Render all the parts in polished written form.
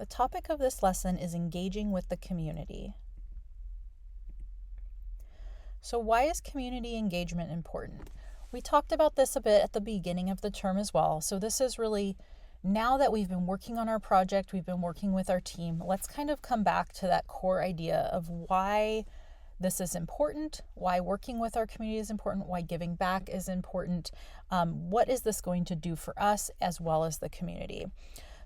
The topic of this lesson is engaging with the community. So why is community engagement important? We talked about this a bit at the beginning of the term as well. So this is really, now that we've been working on our project, we've been working with our team, let's kind of come back to that core idea of why this is important, why working with our community is important, why giving back is important. What is this going to do for us as well as the community?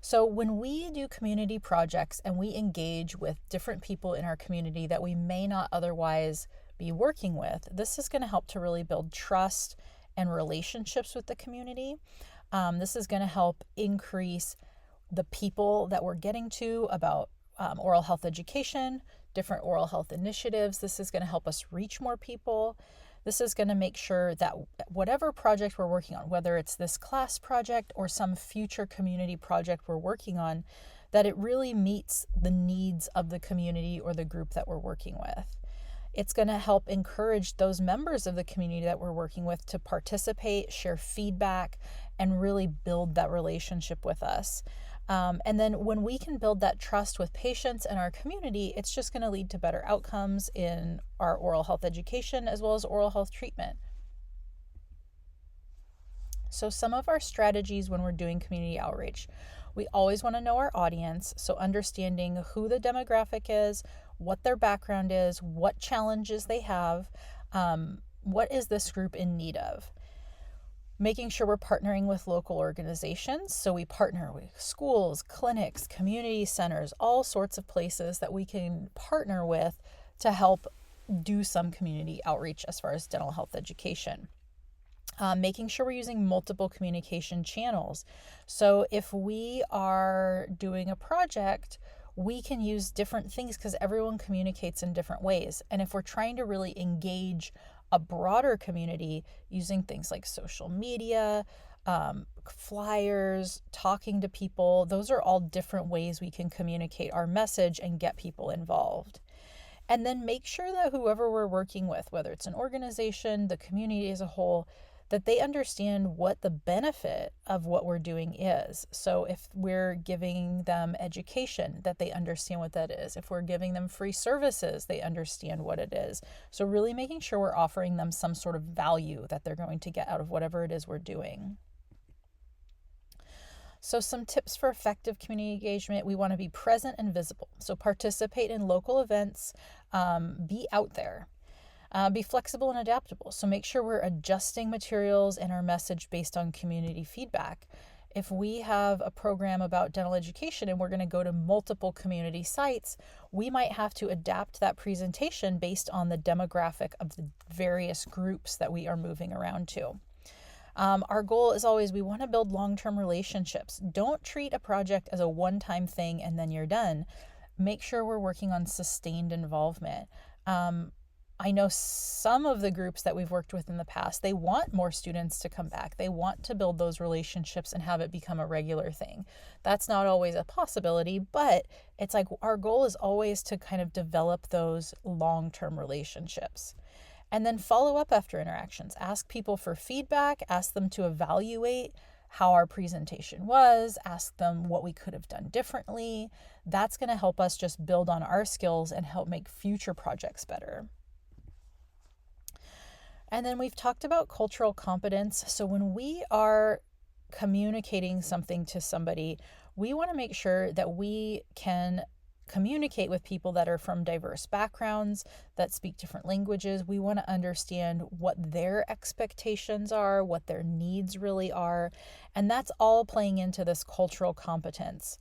So when we do community projects and we engage with different people in our community that we may not otherwise be working with, this is going to help to really build trust and relationships with the community. This is going to help increase the people that we're getting to about oral health education, different oral health initiatives. This is going to help us reach more people. This is going to make sure that whatever project we're working on, whether it's this class project or some future community project we're working on, that it really meets the needs of the community or the group that we're working with. It's going to help encourage those members of the community that we're working with to participate, share feedback, and really build that relationship with us. And then when we can build that trust with patients and our community, it's just going to lead to better outcomes in our oral health education as well as oral health treatment. So some of our strategies when we're doing community outreach, we always want to know our audience. So understanding who the demographic is, what their background is, what challenges they have, what is this group in need of. Making sure we're partnering with local organizations. So we partner with schools, clinics, community centers, all sorts of places that we can partner with to help do some community outreach as far as dental health education. Making sure we're using multiple communication channels. So if we are doing a project, we can use different things because everyone communicates in different ways. And if we're trying to really engage a broader community using things like social media, flyers, talking to people, those are all different ways we can communicate our message and get people involved. And then make sure that whoever we're working with, whether it's an organization, the community as a whole, that they understand what the benefit of what we're doing is. So if we're giving them education, that they understand what that is. If we're giving them free services, they understand what it is. So really making sure we're offering them some sort of value that they're going to get out of whatever it is we're doing. So some tips for effective community engagement: we want to be present and visible. So participate in local events, be out there. Be flexible and adaptable. So make sure we're adjusting materials and our message based on community feedback. If we have a program about dental education and we're going to go to multiple community sites, we might have to adapt that presentation based on the demographic of the various groups that we are moving around to. Our goal is always, we want to build long-term relationships. Don't treat a project as a one-time thing and then you're done. Make sure we're working on sustained involvement. I know some of the groups that we've worked with in the past, they want more students to come back. They want to build those relationships and have it become a regular thing. That's not always a possibility, but it's like our goal is always to kind of develop those long-term relationships. And then follow up after interactions. Ask people for feedback, ask them to evaluate how our presentation was, ask them what we could have done differently. That's going to help us just build on our skills and help make future projects better. And then we've talked about cultural competence. So when we are communicating something to somebody, we want to make sure that we can communicate with people that are from diverse backgrounds, that speak different languages. We want to understand what their expectations are, what their needs really are. And that's all playing into this cultural competence.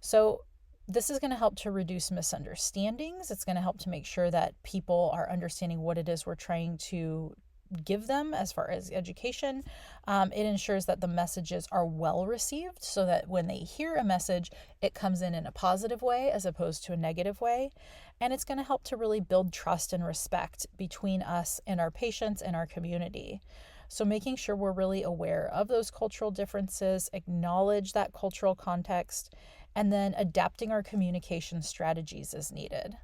So this is going to help to reduce misunderstandings. It's going to help to make sure that people are understanding what it is we're trying to give them as far as education. It ensures that the messages are well received so that when they hear a message, it comes in a positive way as opposed to a negative way. And it's going to help to really build trust and respect between us and our patients and our community. So making sure we're really aware of those cultural differences, acknowledge that cultural context, and then adapting our communication strategies as needed.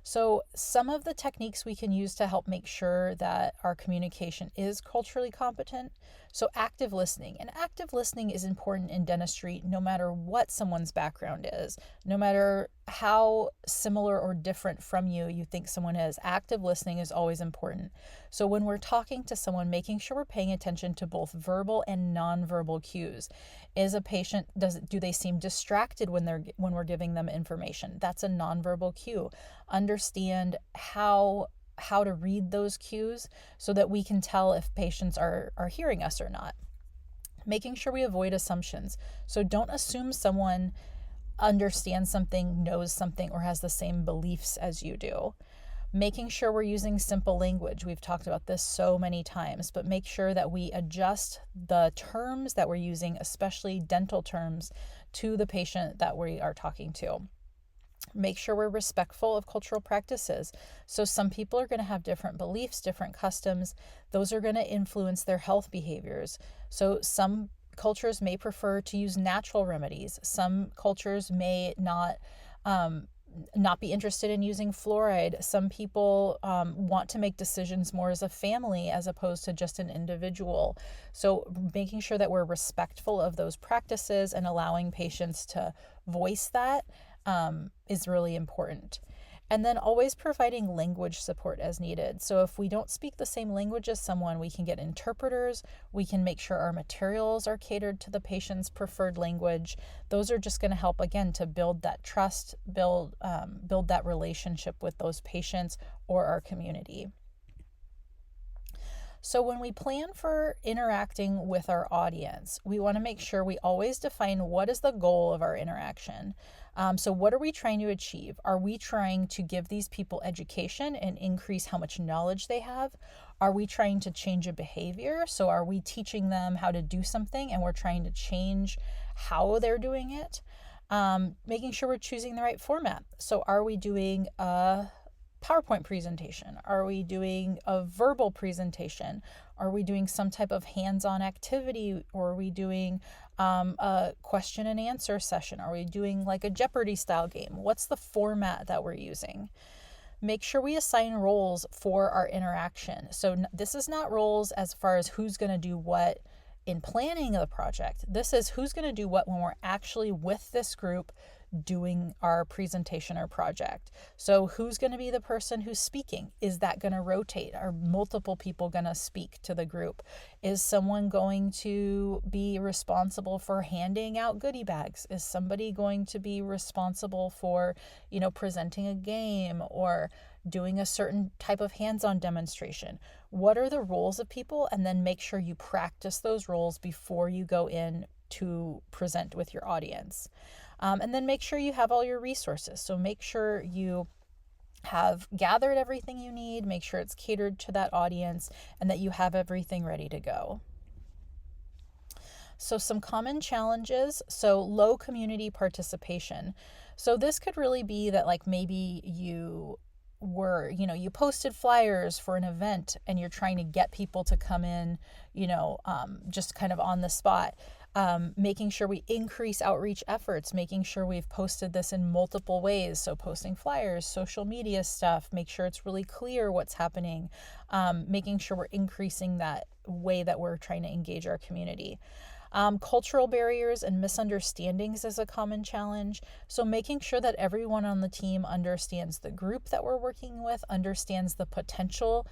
So some of the techniques we can use to help make sure that our communication is culturally competent. So active listening. And active listening is important in dentistry no matter what someone's background is, no matter how similar or different from you think someone is. Active listening is always important. So when we're talking to someone, making sure we're paying attention to both verbal and nonverbal cues. Is a patient, do they seem distracted when we're giving them information? That's a nonverbal cue. Understand how to read those cues so that we can tell if patients are hearing us or not. Making sure we avoid assumptions. So don't assume someone understands something, knows something, or has the same beliefs as you do. Making sure we're using simple language. We've talked about this so many times, but make sure that we adjust the terms that we're using, especially dental terms, to the patient that we are talking to. Make sure we're respectful of cultural practices. So some people are going to have different beliefs, different customs. Those are going to influence their health behaviors. So some cultures may prefer to use natural remedies. Some cultures may not be interested in using fluoride. Some people want to make decisions more as a family as opposed to just an individual. So making sure that we're respectful of those practices and allowing patients to voice that is really important. And then always providing language support as needed. So if we don't speak the same language as someone, we can get interpreters. We can make sure our materials are catered to the patient's preferred language. Those are just going to help, again, to build that trust, build that relationship with those patients or our community. So when we plan for interacting with our audience, we want to make sure we always define what is the goal of our interaction. So what are we trying to achieve? Are we trying to give these people education and increase how much knowledge they have? Are we trying to change a behavior? So are we teaching them how to do something and we're trying to change how they're doing it? Making sure we're choosing the right format. So are we doing a PowerPoint presentation? Are we doing a verbal presentation? Are we doing some type of hands-on activity? Or are we doing a question and answer session? Are we doing like a Jeopardy style game? What's the format that we're using? Make sure we assign roles for our interaction. So this is not roles as far as who's going to do what in planning the project. This is who's going to do what when we're actually with this group doing our presentation or project. So who's going to be the person who's speaking? Is that going to rotate? Are multiple people going to speak to the group? Is someone going to be responsible for handing out goodie bags? Is somebody going to be responsible for, presenting a game or doing a certain type of hands-on demonstration? What are the roles of people? And then make sure you practice those roles before you go in to present with your audience. And then make sure you have all your resources. So make sure you have gathered everything you need, make sure it's catered to that audience, and that you have everything ready to go. So some common challenges. So low community participation. So this could really be that maybe you posted flyers for an event and you're trying to get people to come in, just kind of on the spot. Making sure we increase outreach efforts, making sure we've posted this in multiple ways. So posting flyers, social media stuff, make sure it's really clear what's happening, making sure we're increasing that way that we're trying to engage our community. Cultural barriers and misunderstandings is a common challenge. So making sure that everyone on the team understands the group that we're working with, understands the potential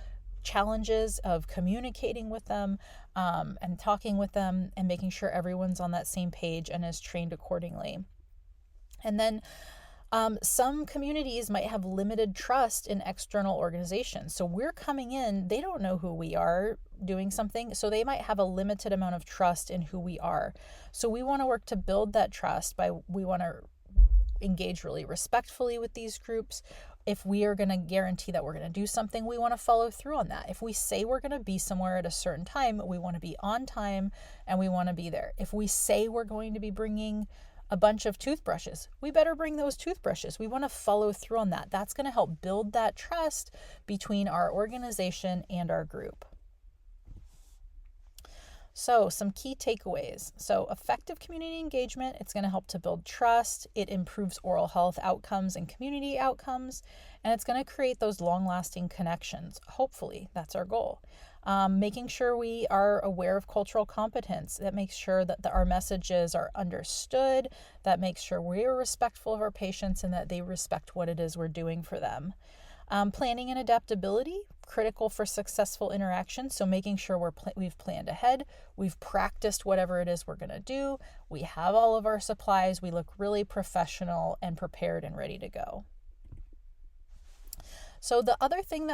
challenges of communicating with them and talking with them, and making sure everyone's on that same page and is trained accordingly. And then some communities might have limited trust in external organizations. So we're coming in, they don't know who we are doing something, so they might have a limited amount of trust in who we are. So we want to work to build that trust we want to engage really respectfully with these groups. If we are going to guarantee that we're going to do something, we want to follow through on that. If we say we're going to be somewhere at a certain time, we want to be on time and we want to be there. If we say we're going to be bringing a bunch of toothbrushes, we better bring those toothbrushes. We want to follow through on that. That's going to help build that trust between our organization and our group. So, some key takeaways. So, effective community engagement, it's going to help to build trust, it improves oral health outcomes and community outcomes, and it's going to create those long-lasting connections. Hopefully, that's our goal. Making sure we are aware of cultural competence, that makes sure that our messages are understood, that makes sure we're respectful of our patients and that they respect what it is we're doing for them. Planning and adaptability, critical for successful interaction. So making sure we've planned ahead, we've practiced whatever it is we're going to do, we have all of our supplies, we look really professional and prepared and ready to go. So the other thing that